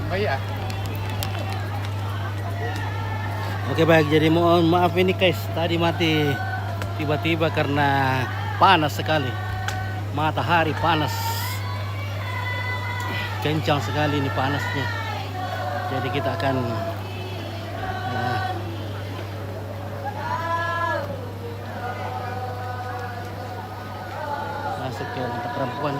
Oh iya. Oke baik, jadi mohon maaf ini guys, tadi mati tiba-tiba karena panas sekali. Matahari panas. Kencang sekali ini panasnya. Jadi kita akan masuk ke lantai perempuan.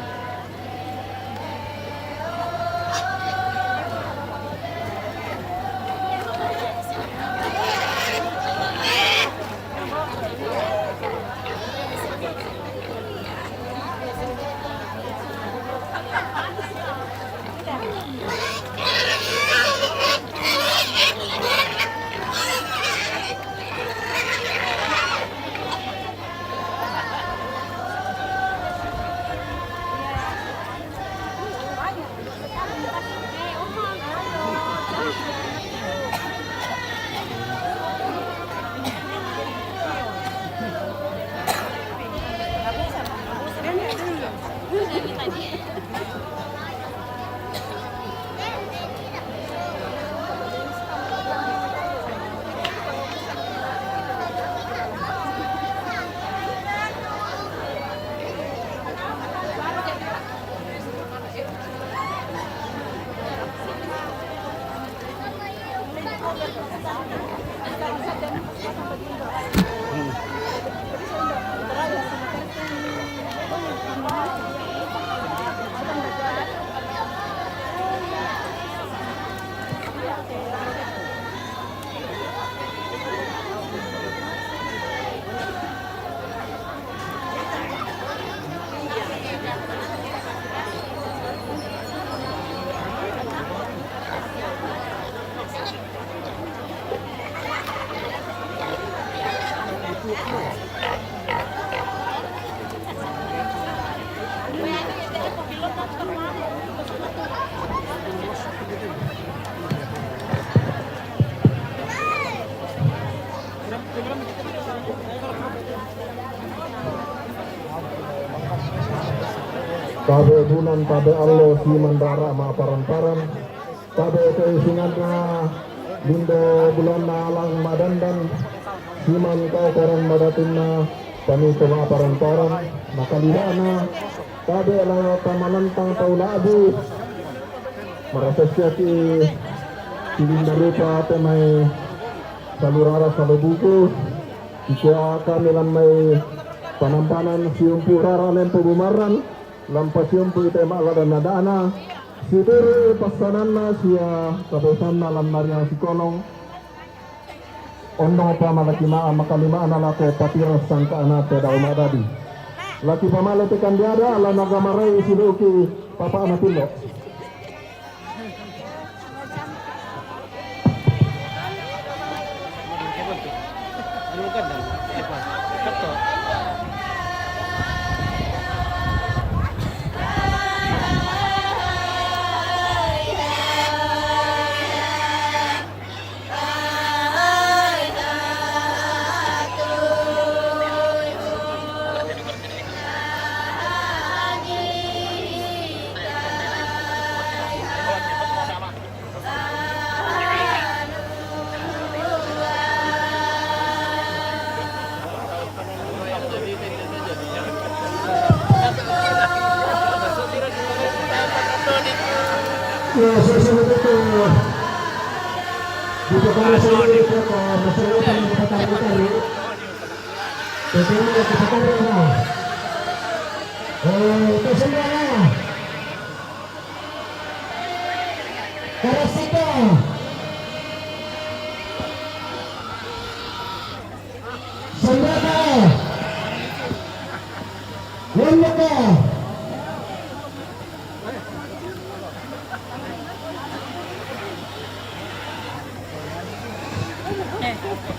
Tabe bulan tabe Allah si mandara ma paran-paran tabe keisinganna lindo bulan na alang madandan siman kau koran madatinna kami sama paran-paran makalidana tabe lang tamanantang taulabu merasa siati silinda rupa temay salurara salubuku isya kami lamay panampanan siumpu rara lempo bumaran lampas yung po ito maala dan nadana si diri pasanan na siya kabesan na lamnar yang si kolong ondo pa malakimaan makalimaan na lako patiras sangka anate daw madadi laki pamalatikan diada ala nagamaray isiluki papa anatilo. Ya, sesuatu itu jika para sendiri ke masalah yang kita tahu ini, jadi kita tahu ini, itu semuanya, karasika, sandana, lembaga.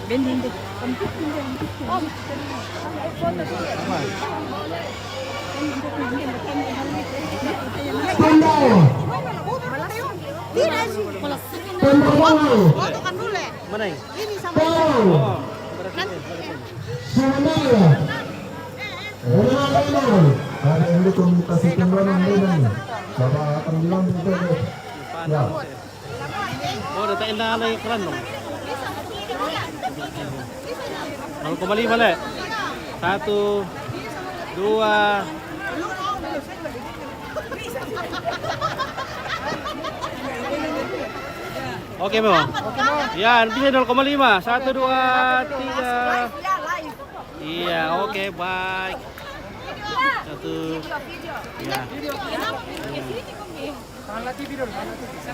Bending deh. Mana ini? Ini sama Ada yang komunikasi tunggalan ini. Bapak akan bilang itu ya. Oh, natain na lang yung kran, no? 0,5 le. 1, 2. Oke mo? Yan, bisa 0,5. 1, 2, 3. Iya, oke, baik. 1. Ya.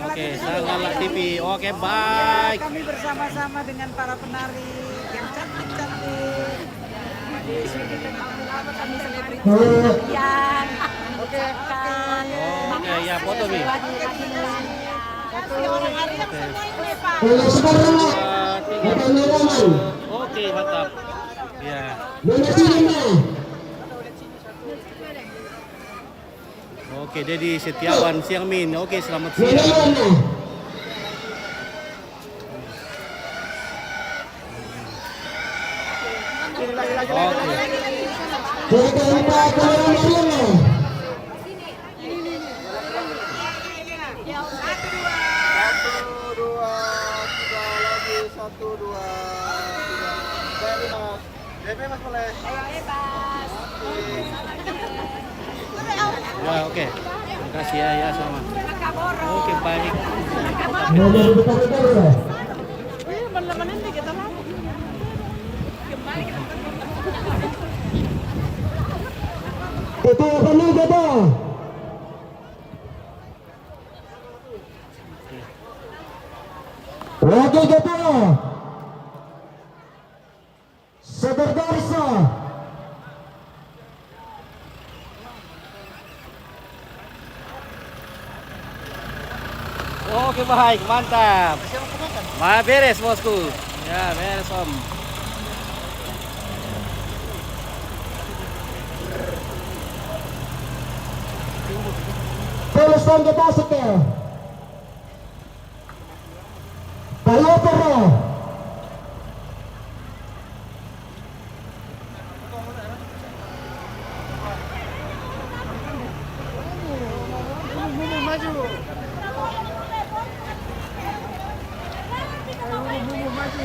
Oke, Sanggala TV. Oke, baik. Kami bersama-sama dengan para penari yang cantik-cantik. Kami selebriti yang oke, Oke, ya foto nih. Oke, mantap. Ya. Oke, Dedi Setiawan Siang Min. Oke, selamat siang. Ya, oke. Terima kasih ya sama. Oke, baik. Itu kami kita. Lagi kita. Seberdarsa. Oke, baik, mantap. Beres, bosku. Ya, beres, Om. Tulisan kita sekel. Bayo pero.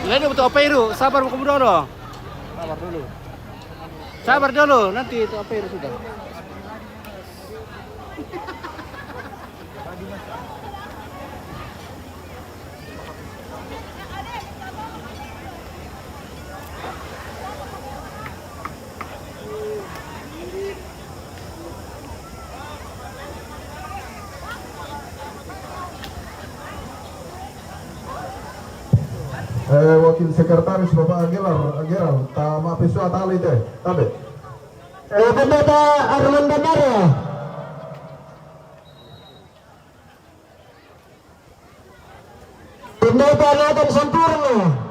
Ini betul apa itu? Sabar mau dulu. Sabar dulu, nanti itu apa itu sudah. Wakil Sekretaris Bapak Agiral, ta mahasiswa tali teh, tabe. Pendeta Armando Nara. Pendeta Nathan Sampurno.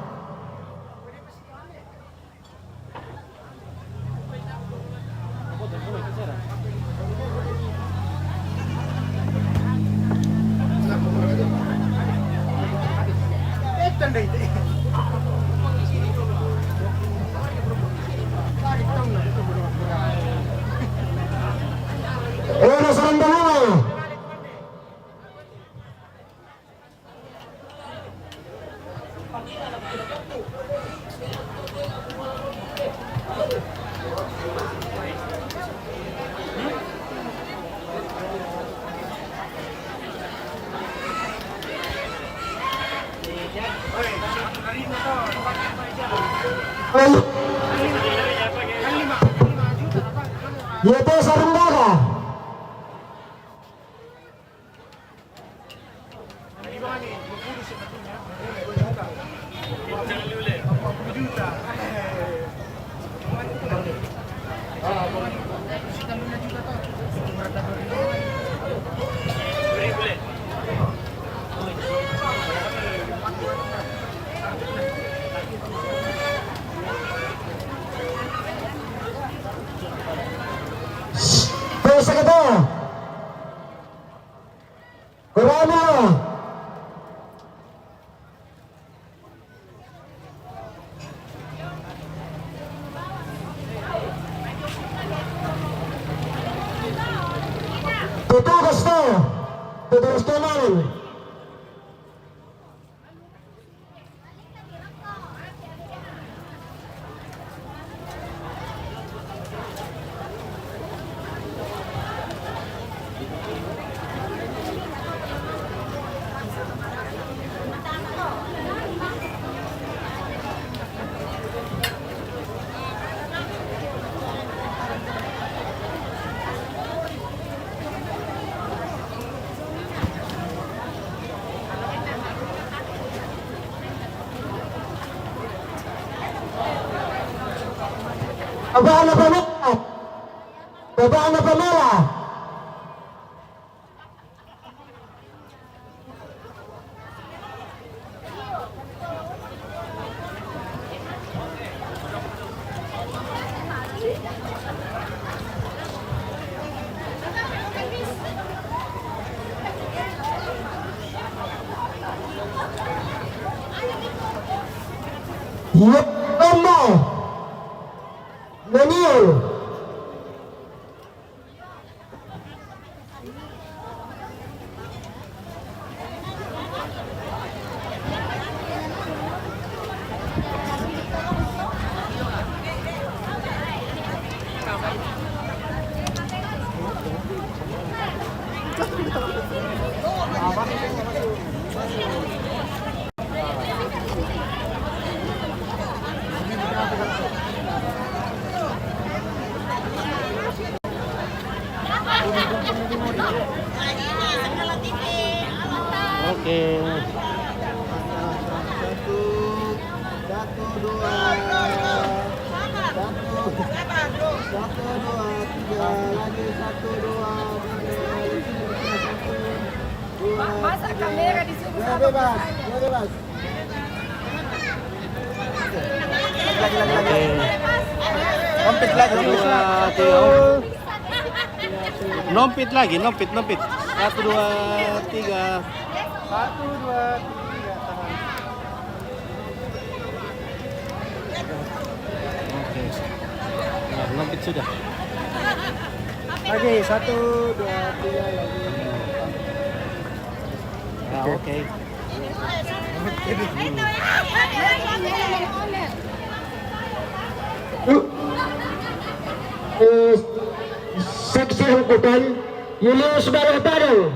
Rona Sarandala. Yaitu Sarandala. Terus kita Kurana Babana pamela. Babana pamela. Yep, Daniel. Oke. Masa kamera disuruh sama Bebas, bebas. Oke. Kompet lagi. Dua, tiga. Nompit lagi, nompit. 1, 2, 3. 1, 2, 3. Oke. Nah, nompit sudah. Lagi 1, 2, 3 lagi. Nah, oke. Saksi angkutan Julius Bareng-Bareng.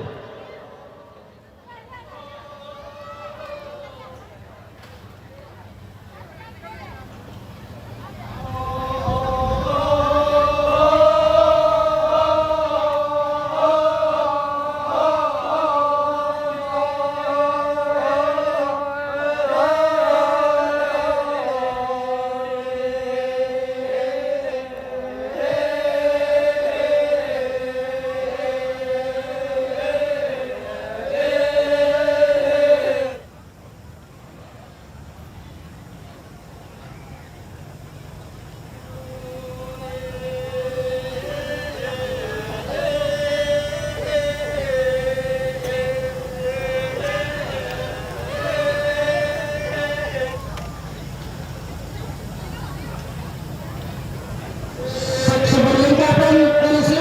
Saksi perlengkapan polisi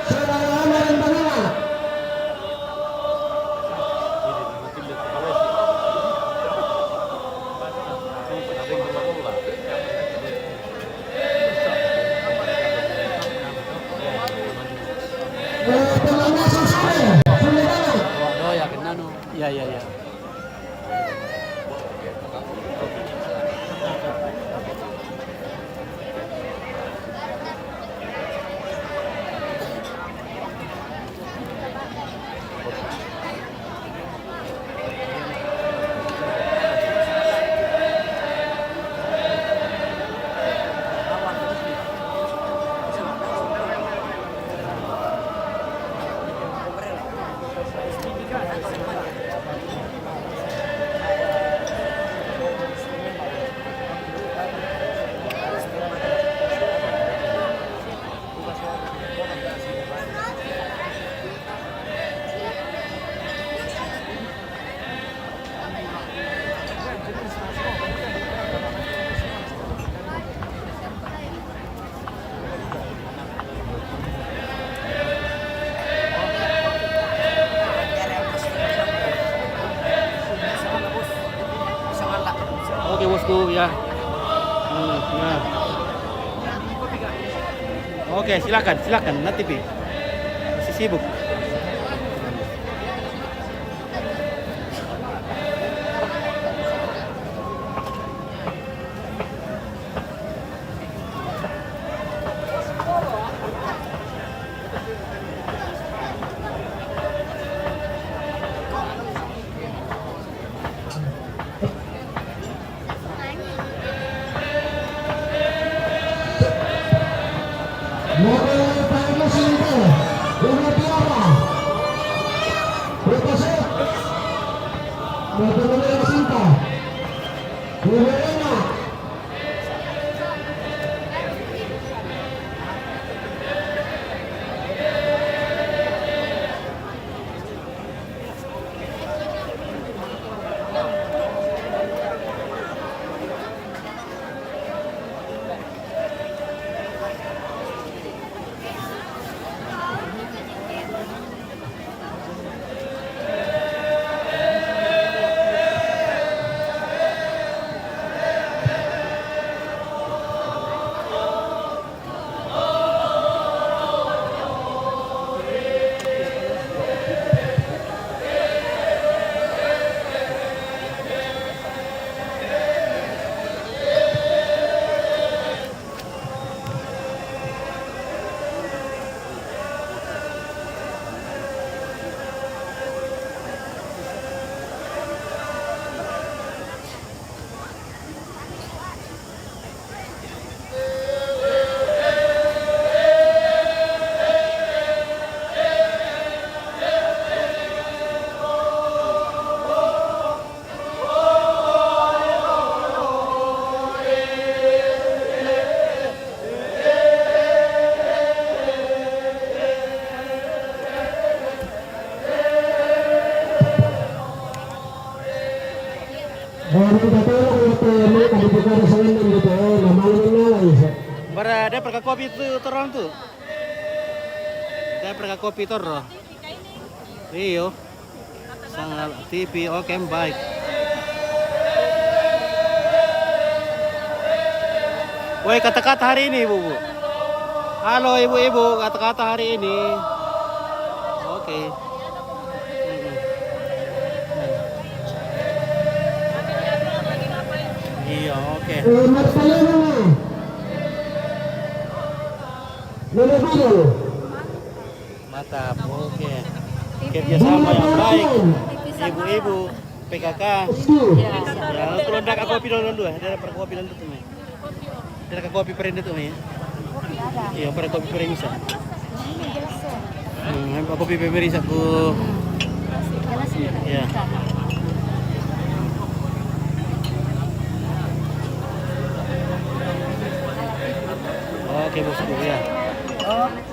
Saudara Amaran Pamela. Pemandasan sore, Sumedang. Oh, ya kena no. Ya. Oke bosku ya. Nah. Oke silakan nanti Pi. Masih sibuk. Bara ada perka kopi tuh terang tuh. Ada perka kopi terang. Iyo. Sangat TV oke baik. Woi kata-kata hari ini bu. Halo ibu-ibu kata-kata hari ini. Oke. Iya oke. Mantap oke. Kerjasama yang baik. Ibu-ibu PKK. Ya kalau ndak kopi dulu ada per kopi dulu tuh. Ada kopi perindu tuh ya. Iya, per kopi perindu bisa. Kopi perindu aku. Ya. Oke bosku ya.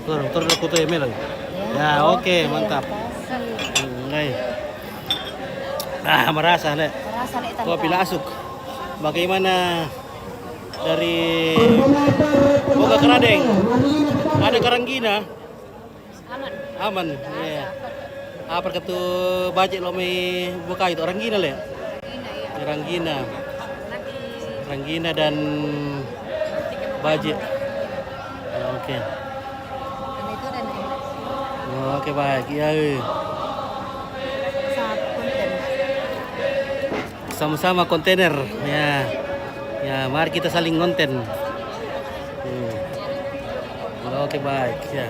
Turun aku tuh email lagi. Ya oke mantap. Merasa le. Kopi lasuk. Bagaimana dari Boga Keradeng? Ada Karanggina? Aman. Ya. Apa ketu budget lo me buka itu orang Gina le? Karanggina dan budget. Oke. Oke baik ya. Sama-sama kontainer ya. Ya, mari kita saling konten. Oke baik ya.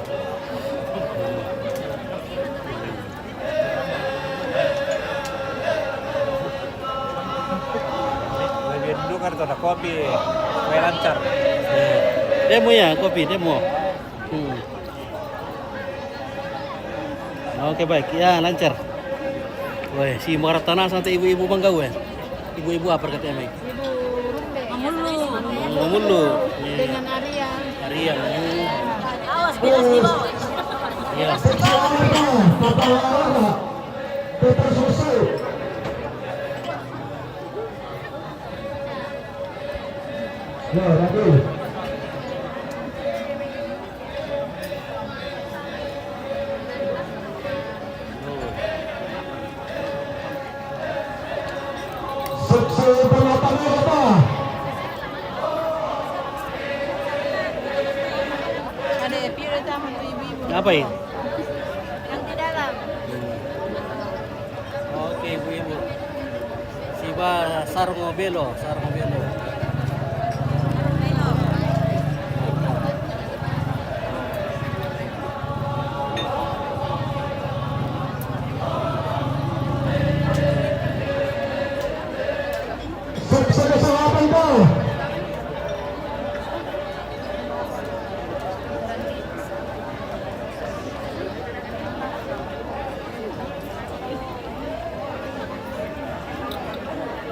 Lebih dulu kan ada kopi, kue lancar. Ya. Demo ya, kopi demo. Oke baik ya lancar. Woi, si Maratana sampai ibu-ibu bangga gue. Ibu-ibu apa katanya? Mulu. Dengan Arya. Awas bilas di bawah. Iya. Ya, lagi. Seksi penatannya apa? Ada period taman ibu-ibu. Apa ini? Yang di dalam. Oke ibu-ibu. Siba sarung belo. Seksi kesalahan tuh.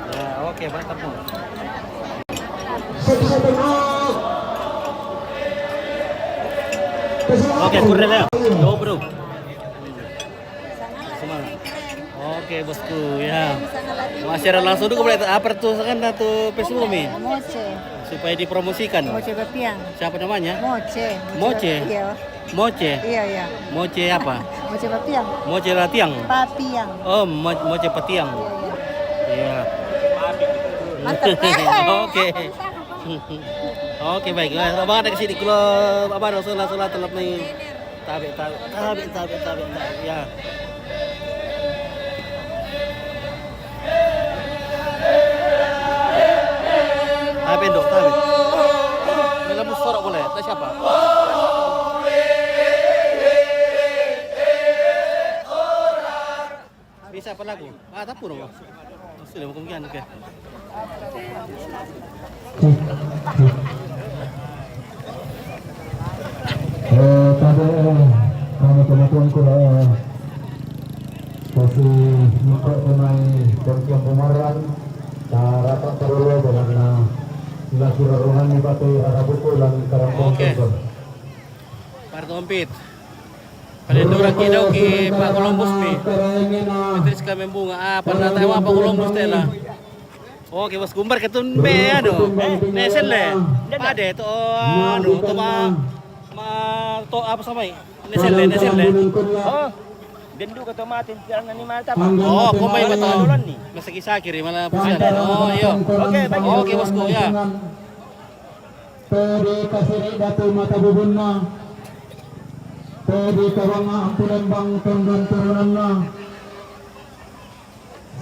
Ya, oke mantap bu. Seksi benar. Oke kurang ya. Yo bro. Semangat. Oke bosku ya. Masyarakat langsung dulu boleh apa tuh kan tuh Facebook mi Moce. supaya dipromosikan. Moce Bapiang. Siapa namanya? Moce. Moce. Iya. Moce. Iya. Moce apa? Moce Bapiang. Moce Latiang. Papiang. Oh, Moce Patiang. Iya. Mantap. Oke. Oke baik. Abang ada kesini kalau abang Rasulullah telah nih. Tabe. Ya. Tabe dok, tabe. Dalam suara boleh. Tak siapa? Bisa apa lagu? Tak pun dong. Sudah kemungkinan oke. Tadi kami temukan kasih minta pemain Bangkiang Pemarang rapat perlu dengan Ilasura Rohani Batu Arabuko dan Karambong. Oke. Partompit. Palindura kita ke Pak Columbus pi. Terus kami bunga apa na tayo Pak Columbus tela. Oke, bos kumbar ketun be anu. Nesen le. Pade to anu to ma to apa samai? Nesen le. Oh, dendu kata matin jangan ni mata. Oh, kumay ba to ni? Masagi-sagi rin mana pusian. Oh, iyo. Oke, bosku ya. Pwede kasiri datu mata bubun na. Pwede kawang ampunan bang tundun turunan na.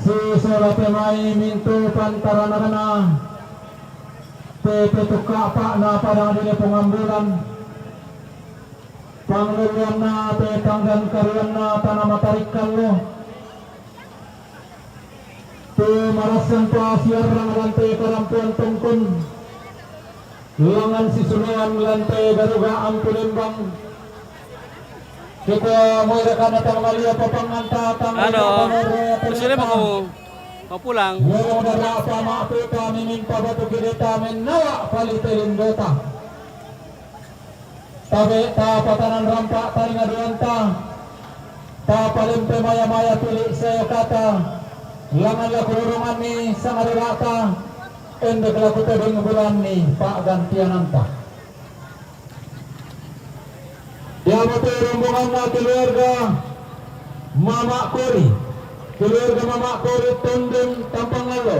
Susulat may minto pantaranakan na. Pepe tuka pa na padang dili pengambulan. Pangluluan na petang dan karuan na panamatarikan lo. Tu marasan pa siar rang lantai karampuan tungkun. Langan sisunuan lantai garuga ampunin bang. Kita mau rekan datang malia papanganta tang. Ano? Gusto mau pulang? Yung dara pa maapita nining pabatu kita menawa palitelin dota. Tabe ta patanan rampa taring aduanta. Ta palimpe maya-maya pilih saya kata. Langan la kurungan ni sangarirata. Endek laku tebing bulan ni Pak gantiananta. Dia mati rombongan na keluarga Mama Kori. Keluarga Mama Kori Tondem Tampangalo.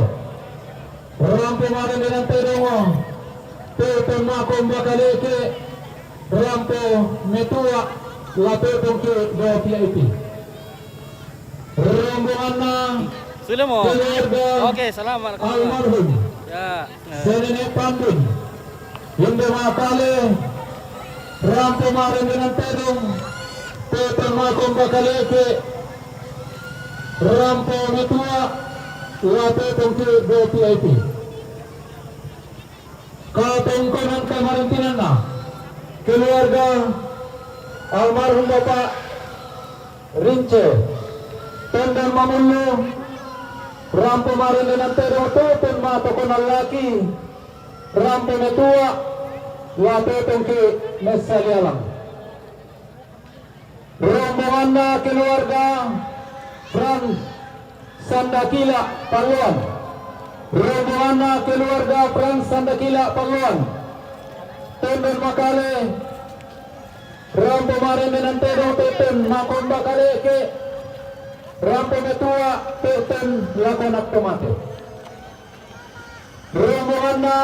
Orang kemarin dengan Tedongo. Teton Mako Mbakaleke. Rampo Metua. Lato Tongki do PIP. Rombongan na Sudah mo? keluarga Oke, selamat. almarhum Ya. Senene Pandun. Yung Makale. Rampo marin dengan Tedong. Teton Mako Mbakaleke. Rampo Metua. Lato Tongki do PIP. Katongkonan kemarintinan na keluarga almarhum Bapak Rince Tendang Mamulu. Rampo marin dengan Tedong Teton Mato Konal Laki. Rampo Metua. Lato Tongki Mesalialang. Rombongan na keluarga Franz Sandakila Paluan. Rombongan na keluarga Franz Sandakila Paluan. Tendon Makale. Rampo marin dengan Tedong Teton Makon Bakaleke. Rampo Metua Teton Lakonak Tomate. Rombongan na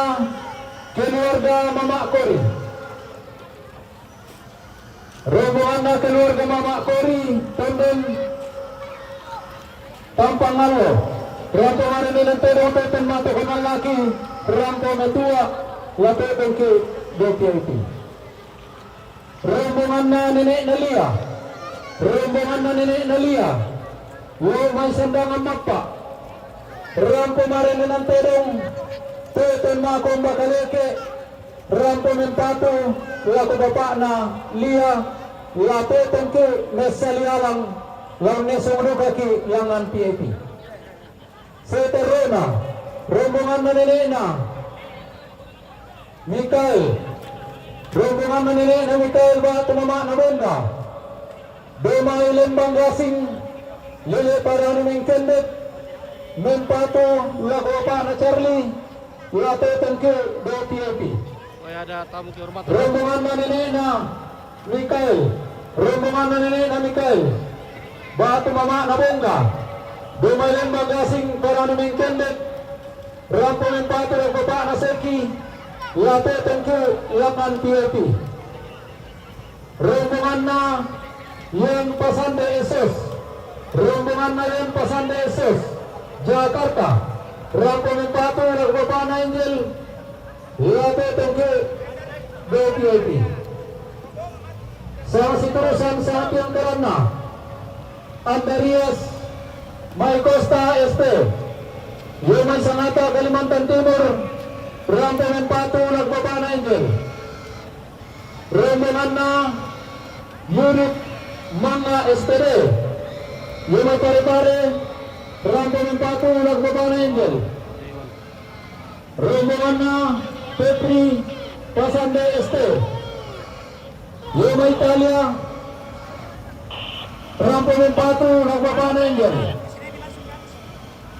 keluarga Mama Kori. Rombongan na keluarga Mama Kori Tendon Tampangalo. Rampo marin dengan Tedong Teton Mato Konal Laki. Rampo Metua Lato Tongki DPIP. Rombongan na Nenek Nalia. Rombongan na Nenek Nalia. May sandangan magpa. Rampo marin dengan Tedong Teton Mako Mbakaleke. Rampo Mempato laku bapak na Lia. Lato Tongki Mesalialang. Lang nesong kaki langan PIP. Seterona. Rombongan na Nenek na Mikael. Rombongan na Nenek na Mikael ba tumama na benda. Dumay lembang gasing. Lele para naming kendet. Mempato laku bapak na Charlie. Lato Tongki do PIP. Oh, ada tamu kehormatan. Rombongan na Nenek na Mikael. Rombongan na Nenek na Mikael. Batu mama na bongga. Dumayan magasing para naming kendet. Rampo Mempato ng baba na Seki. Lato Tongki lakan PIP. Rombongan na yang Pasande SS. Rombongan na yang Pasande SS Jakarta. Rampo Mempato ng baba na Angel. Lato Tongki do PIP. Sa siturusan sa ating karana Andarias May Costa Este. Yumay Sangata Kalimantan Timur. Rampo Mempato nagbaba na Angel. Rombongan na Unit Mga STD. Yumay Pare-Pare. Rampo Mempato nagbaba na Angel. Rombongan na Petri Pasande Este. Yumay Italia. Rampo Mempato nagbaba na Angel.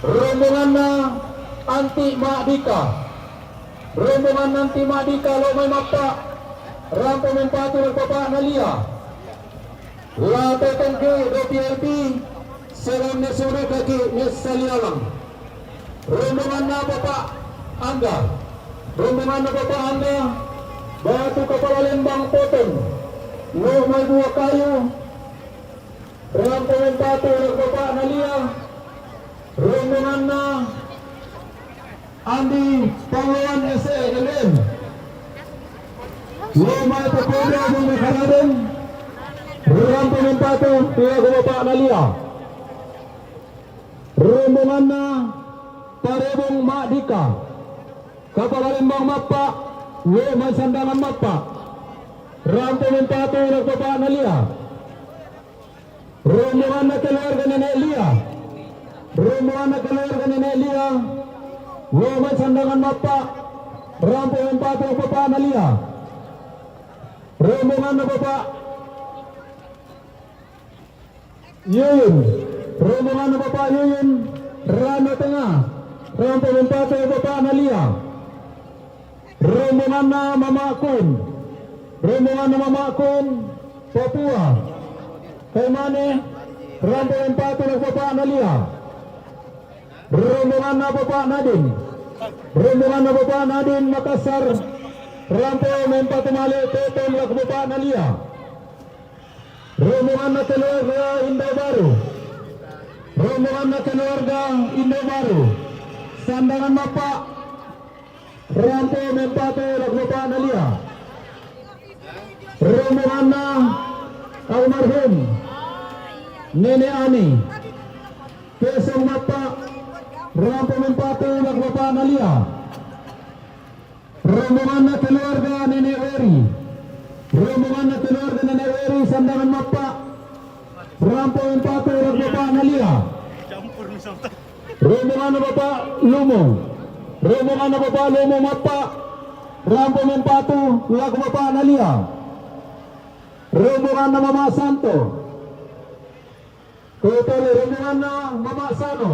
Rombongan na anti Madika. Rombongan nanti Madika Lomay Mappa. Rampo Mempatu Bapak Nalia. La Tetengke DPRP Selam Nesore Kaki Nesalialang. Rombongan na Bapak Angga. Rombongan na Bapak Angga. Batu Kepala Lembang Potong. Lomay Buah Kayu. Rampo Mempatu Bapak Nalia. Rombongan na Andi Panglawan SLM. Lomay Pepoda Bumi Karaden. Rampo Mempatu Tiago Bapak Nalia. Rombongan na Parebong Madika. Kapal Lembang Mappa. Lomay Sandangan Mappa. Rampo Mempatu Bapak Nalia. Rombongan na keluarga Nenek Lia. Rombongan na keluarga Nenek Lia. Lomay Sandangan Mappa. Rampo Mempatu Bapak Nalia. Rombongan na Bapak Yuyun. Rombongan na Bapak Yuyun. Rana Tengah. Rampo Mempatu Bapak Nalia. Rombongan na Mama Kun. Rombongan na Mama Kun Papua. Kemane Rampo Mempatu Bapak Nalia. Rombongan na Bapak Nadin. Rombongan na Bapak Nadin Makassar. Rampo Mempatu Mali Toton Bapak Nalia. Rombongan na keluarga Indah Baru. Rombongan na keluarga Indah Baru. Sandangan Mappa. Rampo Mempatu Bapak Nalia. Rombongan na almarhum Nenek Ani. Kesong Mappa. Rampo Mempatu Bapak Nalia. Rombongan na keluarga Nenek Weri. Rombongan na keluarga Nenek Weri Sandangan Mappa. Rampo Mempatu Bapak Nalia. Rombongan na Bapak Lumo. Rombongan na Bapak Lumo Mappa. Rampo Mempatu Bapak Nalia. Rombongan na Mama Santo. Kutuli rombongan na Mama Sano.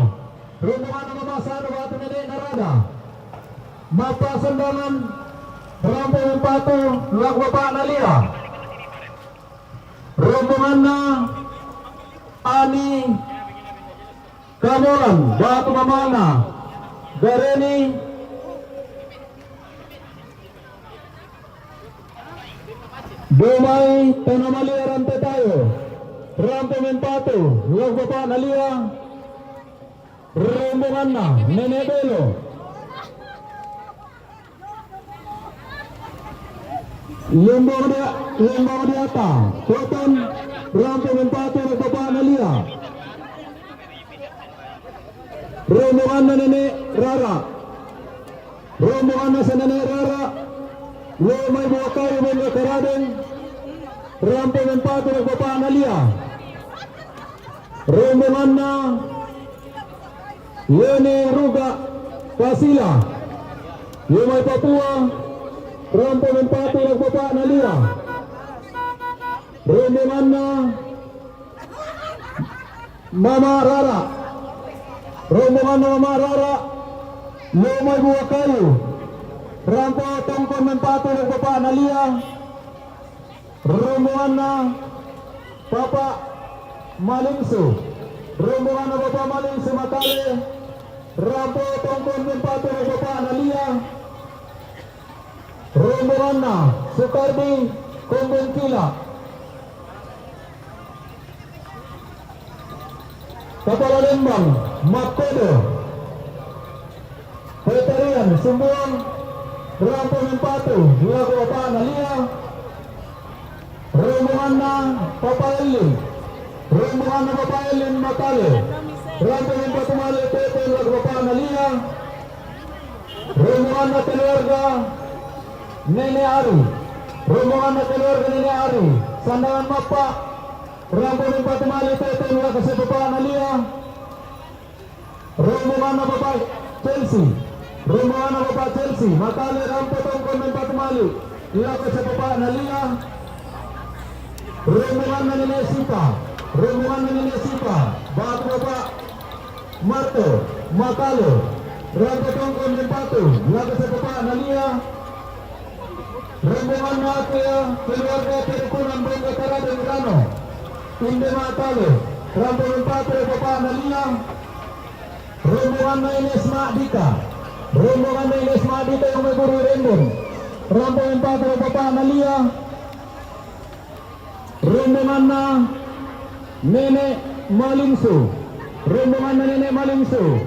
Rombongan na Mama Sano Batu Nenek Narada. Mappa Sandangan Rampo Mempatu Bapak Nalia. Rombongan na Ani Kamolan Batu Mamana Gareni. Dumay Tanamali Arante tayo. Rampo Mempatu Bapak Nalia. Rombongan na Nenek Belo. Lembang Diata Koton Rampo Mempatu Bapak Nalia. Rombongan na Nenek Rara. Rombongan na sa Nenek Rara. Lomay Buah Kayu Bumi Karaden. Rampo Mempatu Bapak Nalia. Rombongan na Yeni Ruga Pasila. Lomay Papua. Rampo Mempatu Bapak Nalia. Rombongan na Mama Rara. Rombongan na Mama Rara. Lomay Buah Kayu. Rampo Tongkon Mempatu Bapak Nalia. Rombongan na Papa Malingsu. Rombongan na Bapak Malingsu Matale. Rampo Tongkon Mempatu Bapak Nalia. Rombongan na Sukardi Kumbun Kila. Kepala Lembang Makodo. Veterian Sumbuang. Rampo Mempatu Bapak Nalia. Rombongan na Papa Elin. Rombongan na Papa Elin Matale. Rampo Mempatu Mali Toton Bapak Nalia. Rombongan na keluarga Nenek Ari. Rombongan na keluarga Nenek Ari Sandangan Mappa. Rampo Mempatu Mali Toton Bapak Nalia. Rombongan na Bapak Chelsea. Rombongan na Bapak Chelsea Matale. Rampo Tongkon Mempatu Mali Bapak Nalia. Rombongan na Nenek Sipa. Rombongan na Nenek Sipa Batu Bapak Marto Matale. Raga Tongkon Lempatu, Laga Sepepa Nalia, rombongan Matia, keluarga Perukunan Bongga Tara dan Rano, Inde Matale, rombongan Patu Sepepa Nalia, rombongan Naines Ma'dika, rombongan Naines Ma'dika yang meguru Rendon, rombongan Patu Sepepa Nalia, rombongan Nenek Malingsu, rombongan Nenek Malingsu.